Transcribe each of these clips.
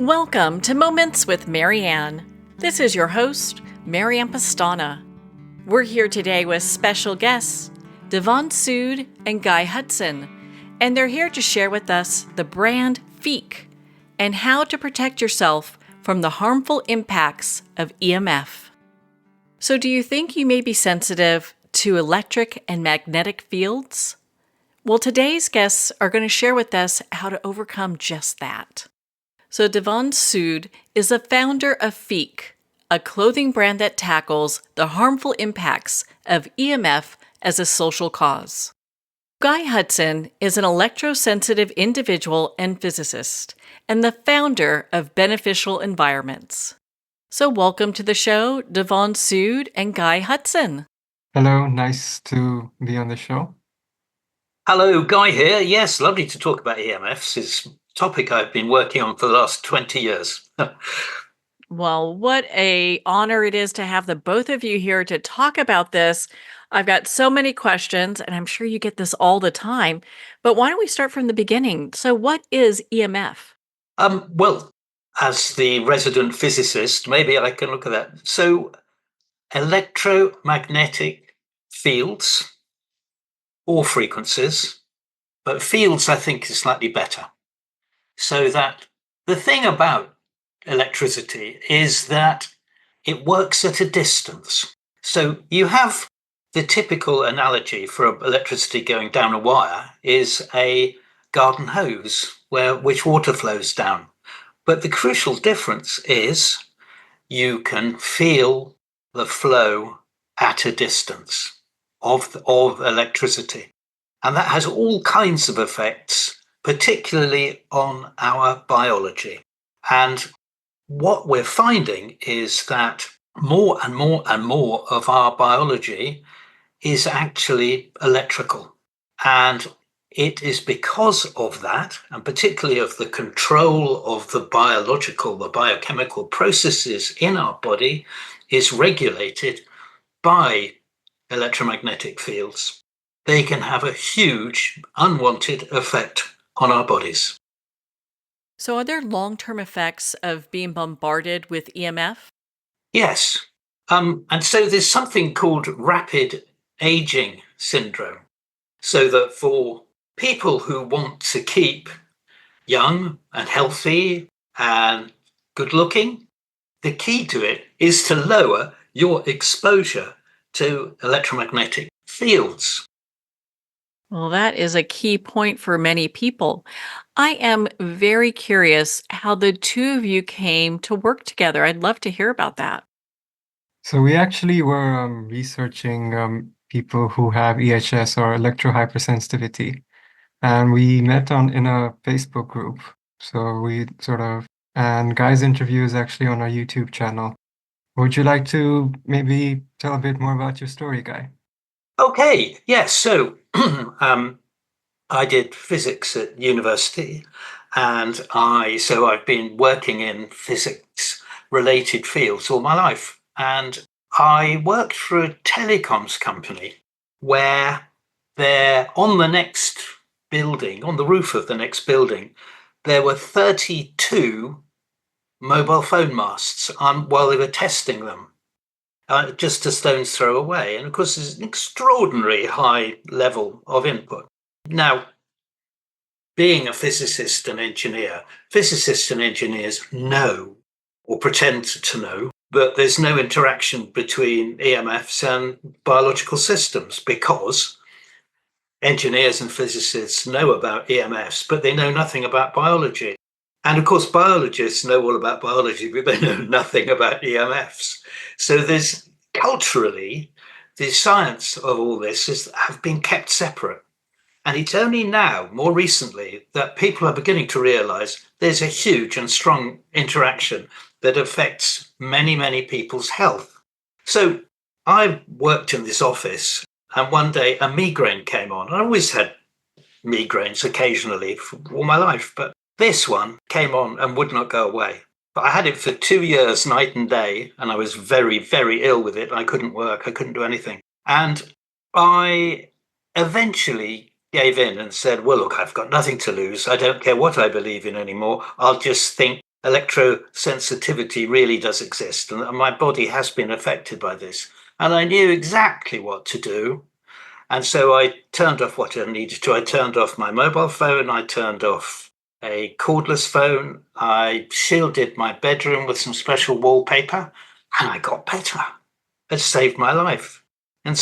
Welcome to Moments with Marianne. This is your host, Marianne Pastana. We're here today with special guests, Devansh Sood and Guy Hudson, and they're here to share with us the brand Fique and how to protect yourself from the harmful impacts of EMF. So do you think you may be sensitive to electric and magnetic fields? Well, today's guests are going to share with us how to overcome just that. So Devansh Sood is the founder of Fique, a clothing brand that tackles the harmful impacts of EMF as a social cause. Guy Hudson is an electrosensitive individual and physicist, and the founder of Beneficial Environments. So welcome to the show, Devansh Sood and Guy Hudson. Hello, nice to be on the show. Honor, Guy here. Yes, lovely to talk about EMFs. It's a topic I've been working on for the last 20 years. Well, what an honor it is to have the both of you here to talk about this. I've got so many questions, and I'm sure you get this all the time. But why don't we start from the beginning? So what is EMF? Well, as the resident physicist, maybe I can look at that. So electromagnetic fields or frequencies, but fields I think is slightly better. So that the thing about electricity is that it works at a distance. So you have the typical analogy for electricity going down a wire is a garden hose which water flows down. But the crucial difference is you can feel the flow at a distance of electricity. And that has all kinds of effects, particularly on our biology. And what we're finding is that more and more and more of our biology is actually electrical. And it is because of that, and particularly of the control of the biochemical processes in our body, is regulated by electromagnetic fields. They can have a huge unwanted effect on our bodies. So are there long-term effects of being bombarded with EMF? Yes. And so there's something called rapid aging syndrome. So that for people who want to keep young and healthy and good looking, the key to it is to lower your exposure to electromagnetic fields. Well, that is a key point for many people. I am very curious how the two of you came to work together. I'd love to hear about that. So we actually were researching people who have EHS or electrohypersensitivity, and we met in a Facebook group. So and Guy's interview is actually on our YouTube channel. Would you like to maybe tell a bit more about your story, Guy? Okay, yes. So I did physics at university, and I've been working in physics-related fields all my life. And I worked for a telecoms company where on the next building, on the roof of the next building, there were 32 mobile phone masts while they were testing them. Just a stone's throw away. And of course, there's an extraordinary high level of input. Now, being a physicist and engineer, physicists and engineers know or pretend to know that there's no interaction between EMFs and biological systems because engineers and physicists know about EMFs, but they know nothing about biology. And of course, biologists know all about biology, but they know nothing about EMFs. So there's culturally, the science of all this have been kept separate. And it's only now, more recently, that people are beginning to realize there's a huge and strong interaction that affects many, many people's health. So I worked in this office, and one day a migraine came on. I always had migraines occasionally for all my life, but this one came on and would not go away. But I had it for 2 years, night and day, and I was very, very ill with it. I couldn't work. I couldn't do anything. And I eventually gave in and said, well, look, I've got nothing to lose. I don't care what I believe in anymore. I'll just think electrosensitivity really does exist, and my body has been affected by this. And I knew exactly what to do. And so I turned off what I needed to. I turned off my mobile phone. I turned off a cordless phone. I shielded my bedroom with some special wallpaper, and I got better. It saved my life. And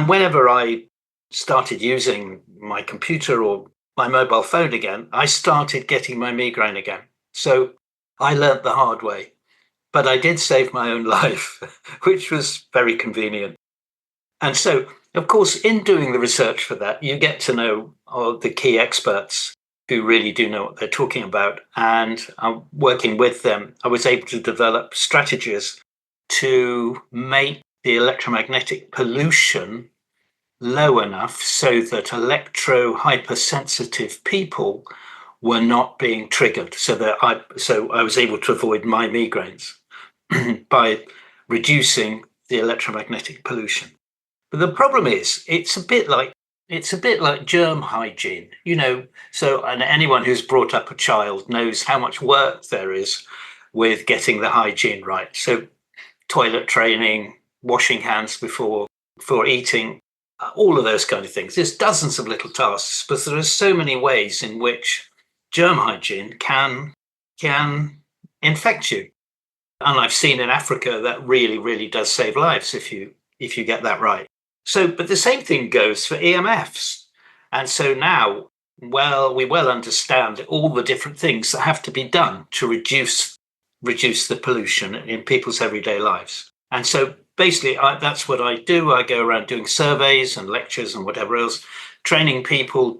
whenever I started using my computer or my mobile phone again, I started getting my migraine again. So I learnt the hard way, but I did save my own life, which was very convenient. And so, of course, in doing the research for that, you get to know the key experts who really do know what they're talking about. And working with them, I was able to develop strategies to make the electromagnetic pollution low enough so that electro-hypersensitive people were not being triggered. So I was able to avoid my migraines by reducing the electromagnetic pollution. But the problem is, it's a bit like germ hygiene, So, and anyone who's brought up a child knows how much work there is with getting the hygiene right. So, toilet training, washing hands before eating, all of those kind of things. There's dozens of little tasks, but there are so many ways in which germ hygiene can infect you. And I've seen in Africa that really, really does save lives if you get that right. So, but the same thing goes for EMFs. And so now, we well understand all the different things that have to be done to reduce the pollution in people's everyday lives. And so basically, that's what I do. I go around doing surveys and lectures and whatever else, training people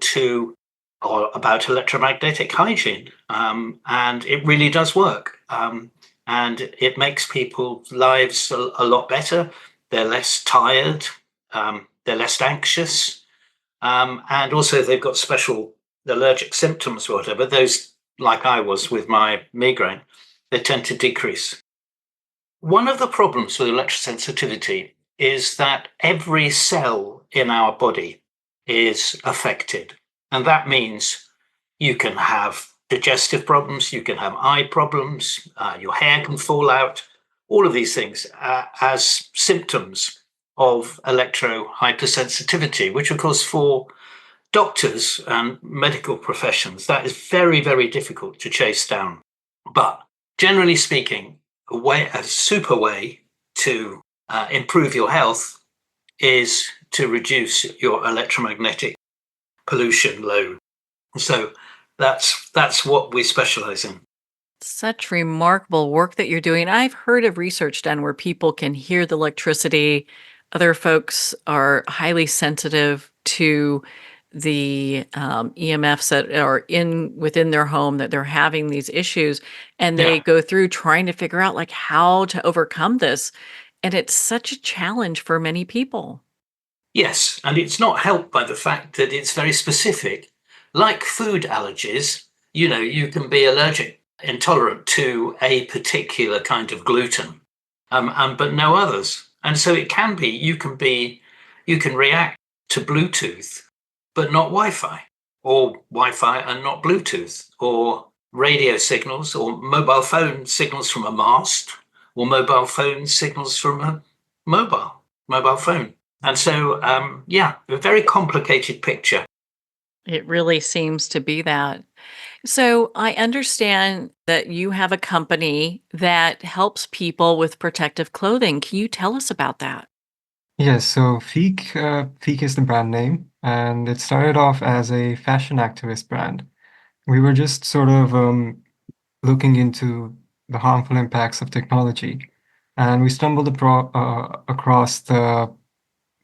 about electromagnetic hygiene. And it really does work. And it makes people's lives a lot better. They're less tired. They're less anxious. And also they've got special allergic symptoms or whatever. Those, like I was with my migraine, they tend to decrease. One of the problems with electrosensitivity is that every cell in our body is affected. And that means you can have digestive problems, you can have eye problems, your hair can fall out, all of these things as symptoms of electro-hypersensitivity, which of course for doctors and medical professions, that is very, very difficult to chase down. But generally speaking, a super way to improve your health is to reduce your electromagnetic pollution load. So that's what we specialize in. Such remarkable work that you're doing. I've heard of research done where people can hear the electricity. Other folks are highly sensitive to the EMFs that are within their home, that they're having these issues, and they go through trying to figure out like how to overcome this. And it's such a challenge for many people. Yes, and it's not helped by the fact that it's very specific. Like food allergies, you can be intolerant to a particular kind of gluten, but no others. And so you can react to Bluetooth, but not Wi-Fi, or Wi-Fi and not Bluetooth, or radio signals, or mobile phone signals from a mast, or mobile phone signals from a mobile phone. And so, a very complicated picture. It really seems to be that. So I understand that you have a company that helps people with protective clothing. Can you tell us about that? Yes, so Fique is the brand name, and it started off as a fashion activist brand. We were just sort of looking into the harmful impacts of technology, and we stumbled across the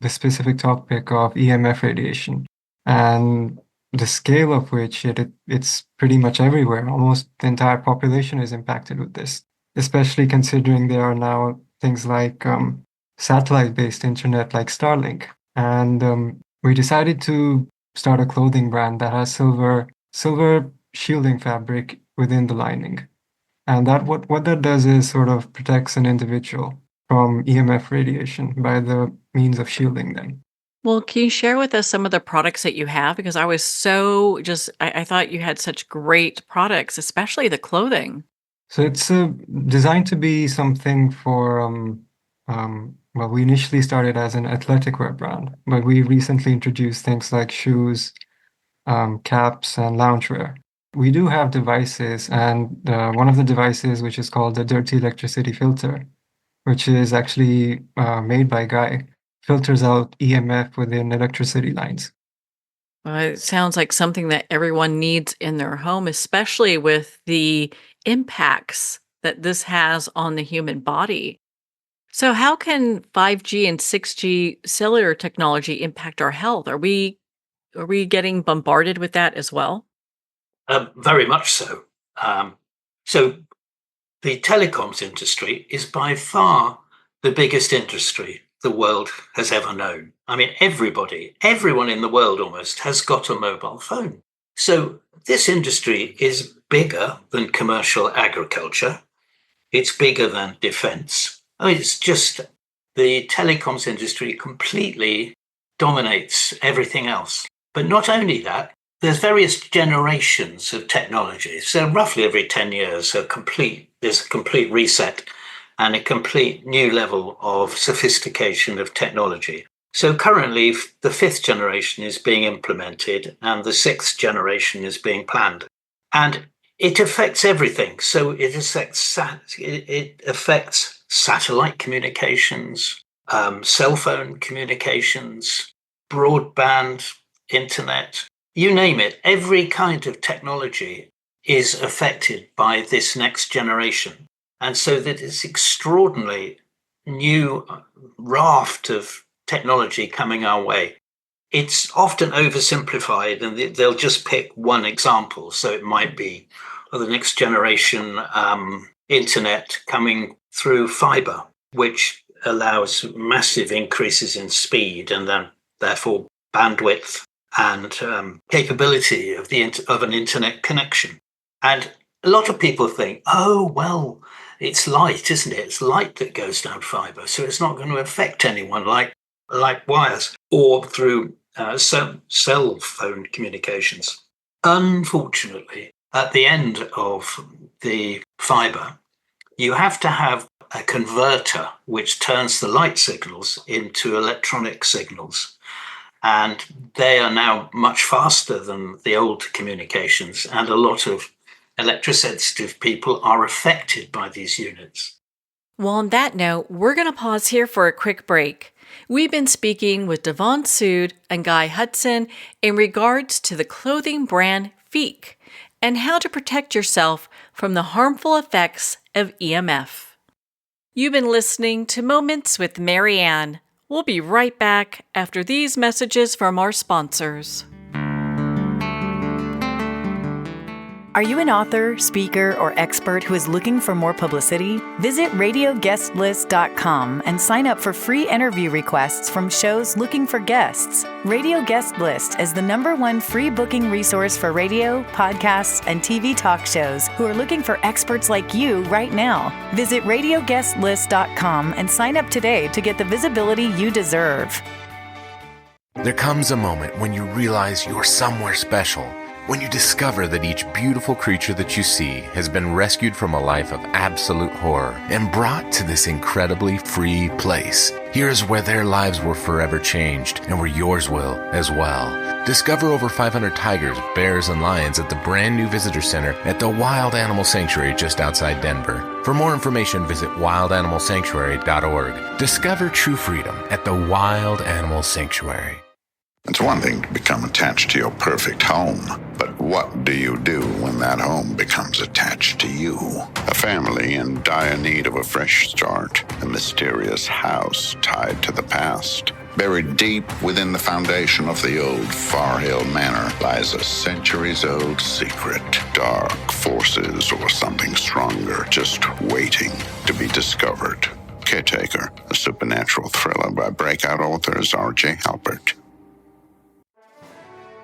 specific topic of EMF radiation, and the scale of which it's pretty much everywhere. Almost the entire population is impacted with this, especially considering there are now things like satellite-based internet like Starlink. And we decided to start a clothing brand that has silver shielding fabric within the lining. And what that does is sort of protects an individual from EMF radiation by the means of shielding them. Well, can you share with us some of the products that you have? Because I was I thought you had such great products, especially the clothing. So it's designed to be something for, well, we initially started as an athletic wear brand, but we recently introduced things like shoes, caps, and loungewear. We do have devices, and one of the devices, which is called the Dirty Electricity Filter, which is actually made by Guy, filters out EMF within electricity lines. It sounds like something that everyone needs in their home, especially with the impacts that this has on the human body. So, how can 5G and 6G cellular technology impact our health? Are we getting bombarded with that as well? Very much so. So the telecoms industry is by far the biggest industry the world has ever known. I mean, everyone in the world almost has got a mobile phone. So this industry is bigger than commercial agriculture. It's bigger than defense. I mean, it's just the telecoms industry completely dominates everything else. But not only that, there's various generations of technology. So roughly every 10 years, there's a complete reset and a complete new level of sophistication of technology. So currently, the fifth generation is being implemented and the sixth generation is being planned. And it affects everything. So it affects satellite communications, cell phone communications, broadband, internet, you name it. Every kind of technology is affected by this next generation. And so that it's extraordinarily new raft of technology coming our way. It's often oversimplified and they'll just pick one example. So it might be the next generation internet coming through fiber, which allows massive increases in speed and then therefore bandwidth and capability of an internet connection. And a lot of people think, oh, well, it's light, isn't it? It's light that goes down fiber, so it's not going to affect anyone like wires or through cell phone communications. Unfortunately, at the end of the fiber, you have to have a converter which turns the light signals into electronic signals. And they are now much faster than the old communications, and a lot of electrosensitive people are affected by these units. Well, on that note, we're going to pause here for a quick break. We've been speaking with Devansh Sood and Guy Hudson in regards to the clothing brand Fique and how to protect yourself from the harmful effects of EMF. You've been listening to Moments with Marianne. We'll be right back after these messages from our sponsors. Are you an author, speaker, or expert who is looking for more publicity? Visit radioguestlist.com and sign up for free interview requests from shows looking for guests. Radio Guest List is the #1 free booking resource for radio, podcasts, and TV talk shows who are looking for experts like you right now. Visit radioguestlist.com and sign up today to get the visibility you deserve. There comes a moment when you realize you're somewhere special. When you discover that each beautiful creature that you see has been rescued from a life of absolute horror and brought to this incredibly free place. Here's where their lives were forever changed and where yours will as well. Discover over 500 tigers, bears, and lions at the brand new visitor center at the Wild Animal Sanctuary just outside Denver. For more information, visit wildanimalsanctuary.org. Discover true freedom at the Wild Animal Sanctuary. It's one thing to become attached to your perfect home, but what do you do when that home becomes attached to you? A family in dire need of a fresh start, a mysterious house tied to the past. Buried deep within the foundation of the old Far Hill Manor lies a centuries-old secret. Dark forces or something stronger just waiting to be discovered. Caretaker, a supernatural thriller by breakout authors R.J. Halpert.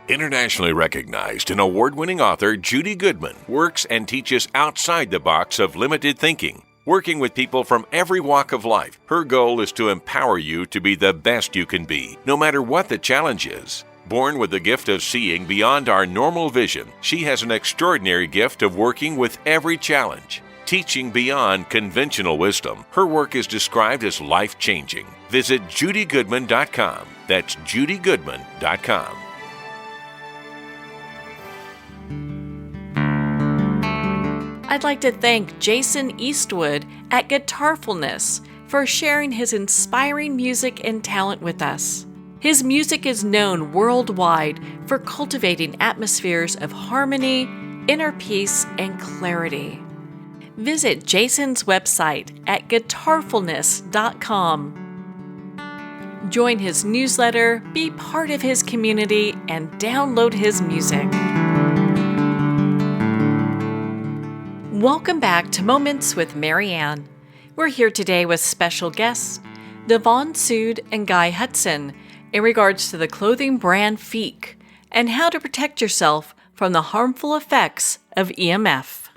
Internationally recognized and award-winning author Judy Goodman works and teaches outside the box of limited thinking. Working with people from every walk of life, her goal is to empower you to be the best you can be, no matter what the challenge is. Born with the gift of seeing beyond our normal vision, she has an extraordinary gift of working with every challenge. teaching beyond conventional wisdom. Her work is described as life-changing. Visit judygoodman.com. That's judygoodman.com. I'd like to thank Jason Eastwood at Guitarfulness for sharing his inspiring music and talent with us. His music is known worldwide for cultivating atmospheres of harmony, inner peace, and clarity. Visit Jason's website at guitarfulness.com. Join his newsletter, be part of his community, and download his music. Welcome back to Moments with Marianne. We're here today with special guests, Devansh Sood and Guy Hudson, in regards to the clothing brand Fique and how to protect yourself from the harmful effects of EMF.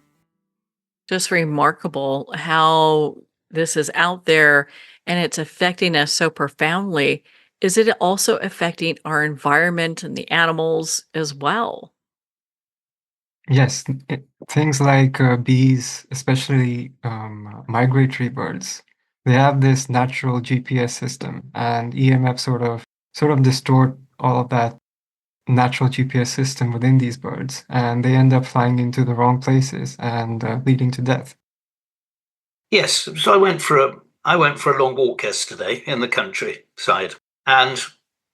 Just remarkable how this is out there and it's affecting us so profoundly. Is it also affecting our environment and the animals as well? Yes, things like bees, especially migratory birds, they have this natural GPS system, and EMF sort of distort all of that natural GPS system within these birds, and they end up flying into the wrong places and leading to death. Yes, so I went for a long walk yesterday in the countryside, and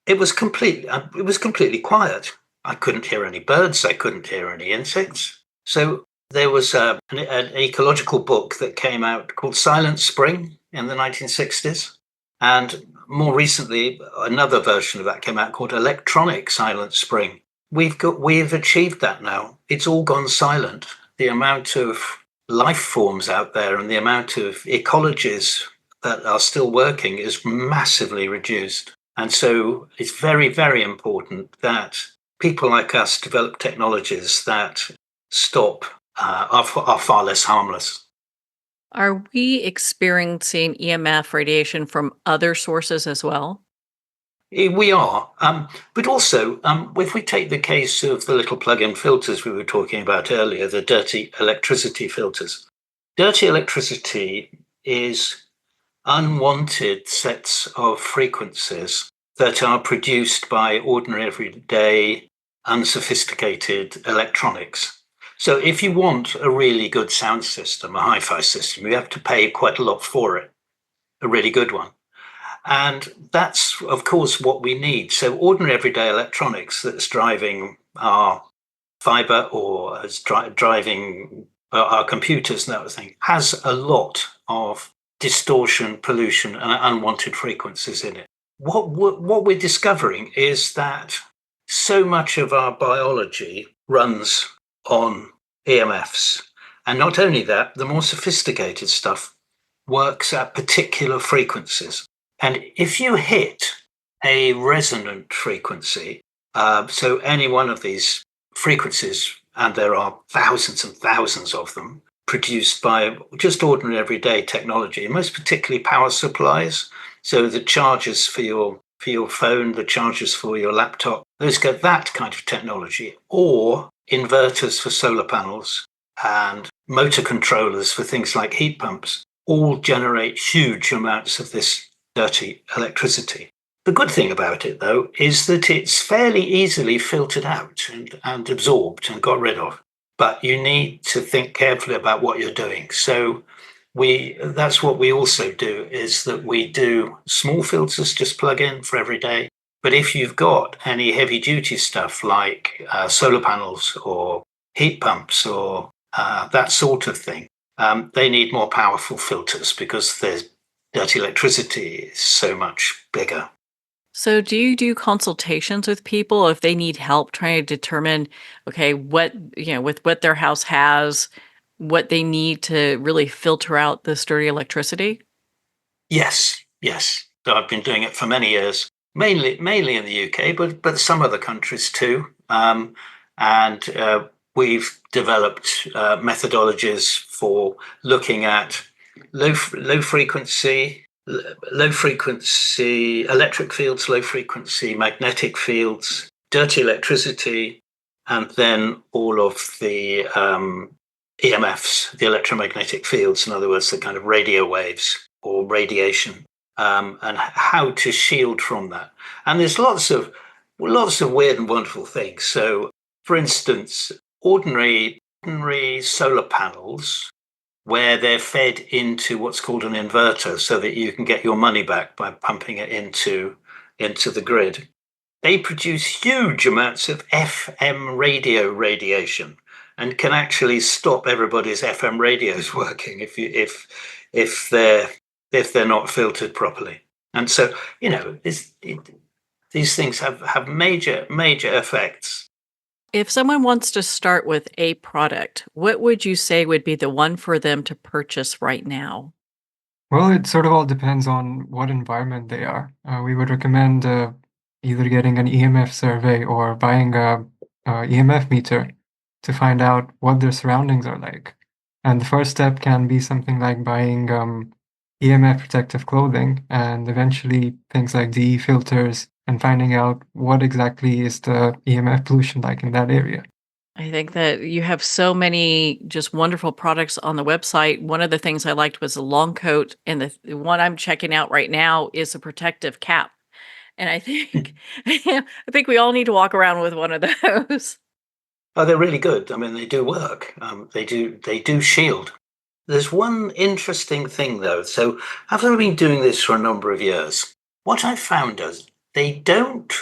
it was completely quiet. I couldn't hear any birds. I couldn't hear any insects. So there was an ecological book that came out called Silent Spring in the 1960s. And more recently, another version of that came out called Electronic Silent Spring. We've achieved that now. It's all gone silent. The amount of life forms out there and the amount of ecologies that are still working is massively reduced. And so it's very, very important that people like us develop technologies that are far less harmless. Are we experiencing EMF radiation from other sources as well? We are, but also if we take the case of the little plug-in filters we were talking about earlier, the dirty electricity filters. Dirty electricity is unwanted sets of frequencies that are produced by ordinary, everyday, unsophisticated electronics. So if you want a really good sound system, a hi-fi system, you have to pay quite a lot for it, a really good one. And that's, of course, what we need. So ordinary, everyday electronics that's driving our fiber or is driving our computers and that thing has a lot of distortion, pollution, and unwanted frequencies in it. What we're discovering is that so much of our biology runs on EMFs. And not only that, the more sophisticated stuff works at particular frequencies. And if you hit a resonant frequency, so any one of these frequencies, and there are thousands and thousands of them, produced by just ordinary everyday technology, most particularly power supplies. So the chargers for your phone, the chargers for your laptop, those get that kind of technology, or inverters for solar panels and motor controllers for things like heat pumps, all generate huge amounts of this dirty electricity. The good thing about it, though, is that it's fairly easily filtered out and absorbed and got rid of. But you need to think carefully about what you're doing. So that's what we also do, is that we do small filters, just plug in for every day. But if you've got any heavy duty stuff like solar panels or heat pumps or that sort of thing, they need more powerful filters because the dirty electricity is so much bigger. So do you do consultations with people if they need help trying to determine, okay, with what their house has, what they need to really filter out this dirty electricity? Yes. So I've been doing it for many years, mainly in the UK, but some other countries too. And we've developed methodologies for looking at low frequency electric fields, low frequency magnetic fields, dirty electricity, and then all of the EMFs, the electromagnetic fields, in other words, the kind of radio waves or radiation, and how to shield from that. And there's lots of weird and wonderful things. So, for instance, ordinary solar panels, where they're fed into what's called an inverter so that you can get your money back by pumping it into the grid. They produce huge amounts of FM radio radiation and can actually stop everybody's FM radios working if they're not filtered properly. And so, these things have major effects. If someone wants to start with a product, what would you say would be the one for them to purchase right now? Well, it sort of all depends on what environment they are. We would recommend either getting an EMF survey or buying a EMF meter to find out what their surroundings are like. And the first step can be something like buying EMF protective clothing, and eventually things like DE filters, and finding out what exactly is the EMF pollution like in that area. I think that you have so many just wonderful products on the website. One of the things I liked was the long coat, and the one I'm checking out right now is a protective cap. And I think I think we all need to walk around with one of those. Oh, they're really good. I mean, they do work. They do shield. There's one interesting thing, though. So after been doing this for a number of years, what I found is they don't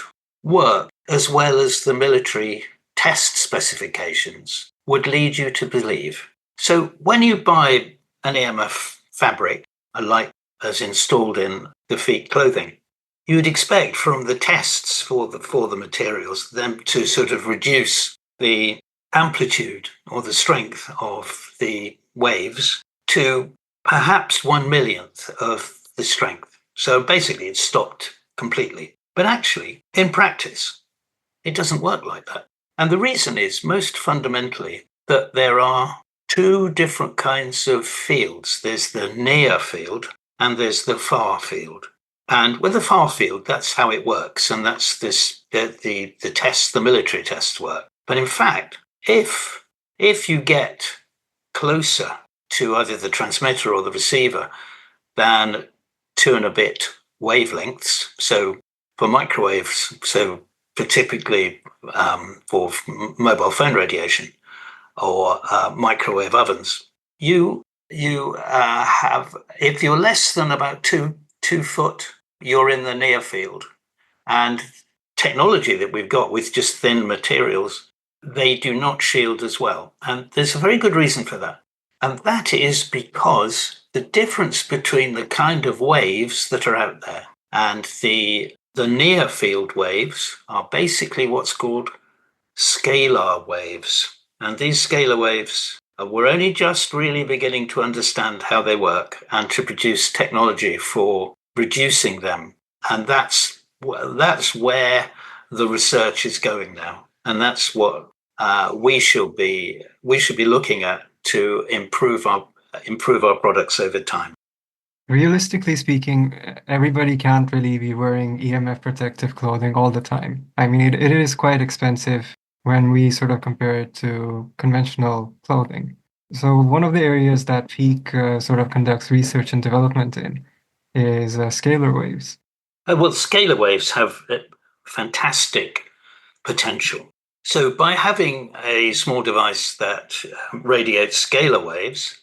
work as well as the military test specifications would lead you to believe. So when you buy an EMF fabric, like as installed in the Fique clothing, you would expect from the tests for the materials them to sort of reduce the amplitude or the strength of the waves to perhaps 1/1,000,000th of the strength. So basically it's stopped completely. But actually, in practice, it doesn't work like that. And the reason is most fundamentally that there are two different kinds of fields. There's the near field and there's the far field. And with the far field, that's how it works. And that's the tests, the military tests work. But in fact, if you get closer to either the transmitter or the receiver than 2 and a bit wavelengths, so for microwaves, so for typically for mobile phone radiation or microwave ovens, you have, if you're less than about 2 foot, you're in the near field. And technology that we've got with just thin materials, they do not shield as well. And there's a very good reason for that. And that is because the difference between the kind of waves that are out there and the near field waves are basically what's called scalar waves. And these scalar waves, we're only just really beginning to understand how they work and to produce technology for reducing them. And that's where the research is going now. And that's what we should be looking at to improve our products over time. Realistically speaking, everybody can't really be wearing EMF protective clothing all the time. I mean, it is quite expensive when we sort of compare it to conventional clothing. So one of the areas that Fique sort of conducts research and development in is scalar waves. Well, scalar waves have fantastic potential. So by having a small device that radiates scalar waves,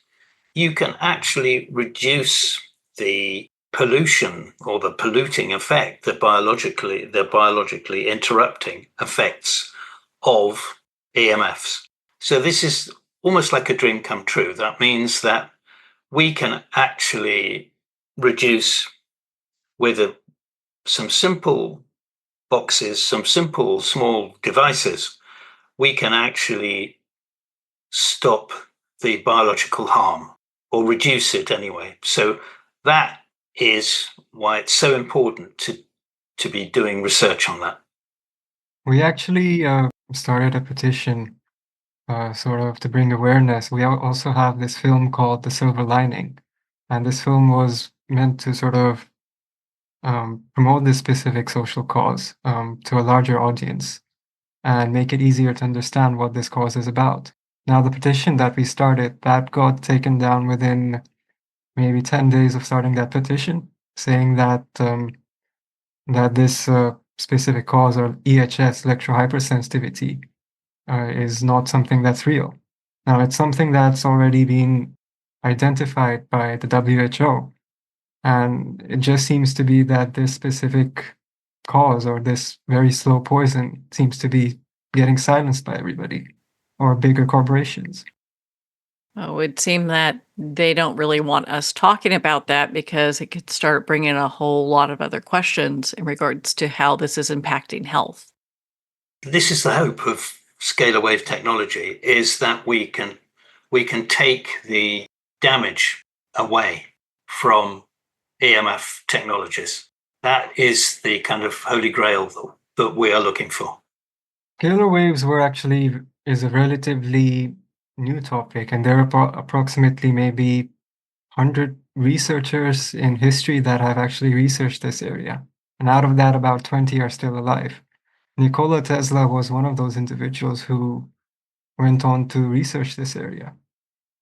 you can actually reduce the pollution or the polluting effect, the biologically interrupting effects of EMFs. So this is almost like a dream come true. That means that we can actually reduce with some simple boxes, some simple small devices, we can actually stop the biological harm or reduce it anyway. So that is why it's so important to be doing research on that. We actually started a petition sort of to bring awareness. We also have this film called The Silver Lining, and this film was meant to sort of promote this specific social cause to a larger audience and make it easier to understand what this cause is about. Now, the petition that we started, that got taken down within maybe 10 days of starting that petition, saying that that this specific cause, or EHS, electrohypersensitivity, is not something that's real. Now, it's something that's already been identified by the WHO, and it just seems to be that this specific cause, or this very slow poison, seems to be getting silenced by everybody, or bigger corporations. Oh, it would seem that they don't really want us talking about that because it could start bringing a whole lot of other questions in regards to how this is impacting health. This is the hope of scalar wave technology, is that we can take the damage away from EMF technologies. That is the kind of holy grail that we are looking for. Scalar waves is a relatively new topic, and there are approximately maybe 100 researchers in history that have actually researched this area. And out of that, about 20 are still alive. Nikola Tesla was one of those individuals who went on to research this area.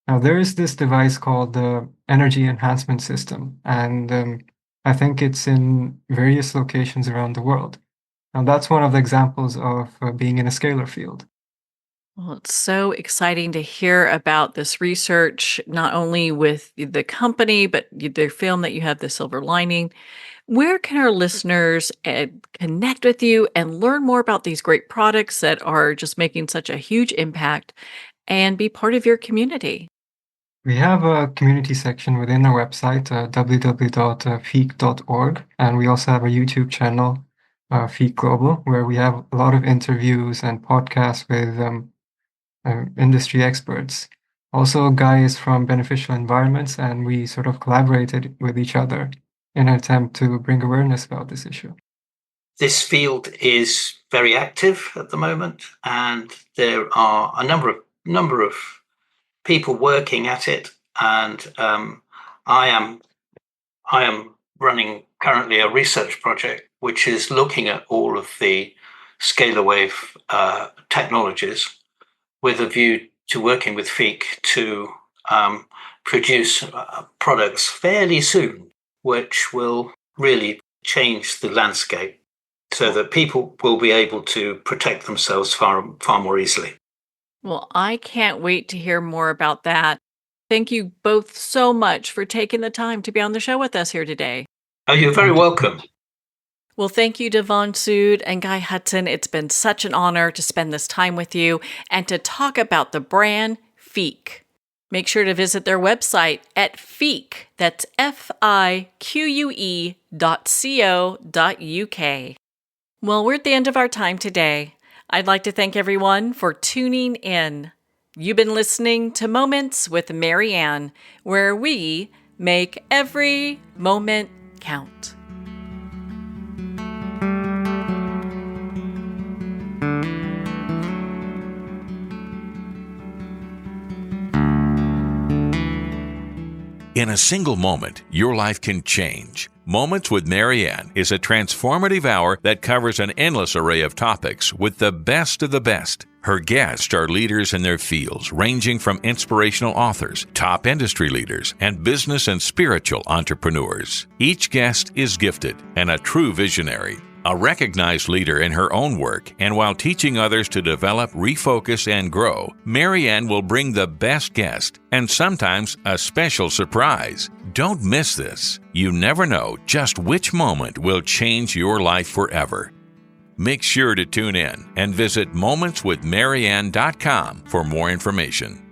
Now, there is this device called the Energy Enhancement System, and I think it's in various locations around the world. Now, that's one of the examples of being in a scalar field. Well, it's so exciting to hear about this research, not only with the company, but the film that you have, The Silver Lining. Where can our listeners connect with you and learn more about these great products that are just making such a huge impact and be part of your community? We have a community section within our website, www.fique.org, and we also have a YouTube channel, Fique Global, where we have a lot of interviews and podcasts with industry experts. Also, Guy is from Beneficial Environments, and we sort of collaborated with each other in an attempt to bring awareness about this issue. This field is very active at the moment, and there are a number of people working at it. And I am running currently a research project which is looking at all of the scalar wave technologies, with a view to working with Fique to produce products fairly soon, which will really change the landscape so that people will be able to protect themselves far more easily. Well, I can't wait to hear more about that. Thank you both so much for taking the time to be on the show with us here today. Oh, you're very welcome. Well, thank you, Devansh Sood and Guy Hudson. It's been such an honor to spend this time with you and to talk about the brand Fique. Make sure to visit their website at Fique, that's FIQUE.co.uk. Well, we're at the end of our time today. I'd like to thank everyone for tuning in. You've been listening to Moments with Marianne, where we make every moment count. In a single moment, your life can change. Moments with Marianne is a transformative hour that covers an endless array of topics with the best of the best. Her guests are leaders in their fields, ranging from inspirational authors, top industry leaders, and business and spiritual entrepreneurs. Each guest is gifted and a true visionary, a recognized leader in her own work, and while teaching others to develop, refocus, and grow, Marianne will bring the best guest and sometimes a special surprise. Don't miss this. You never know just which moment will change your life forever. Make sure to tune in and visit momentswithmarianne.com for more information.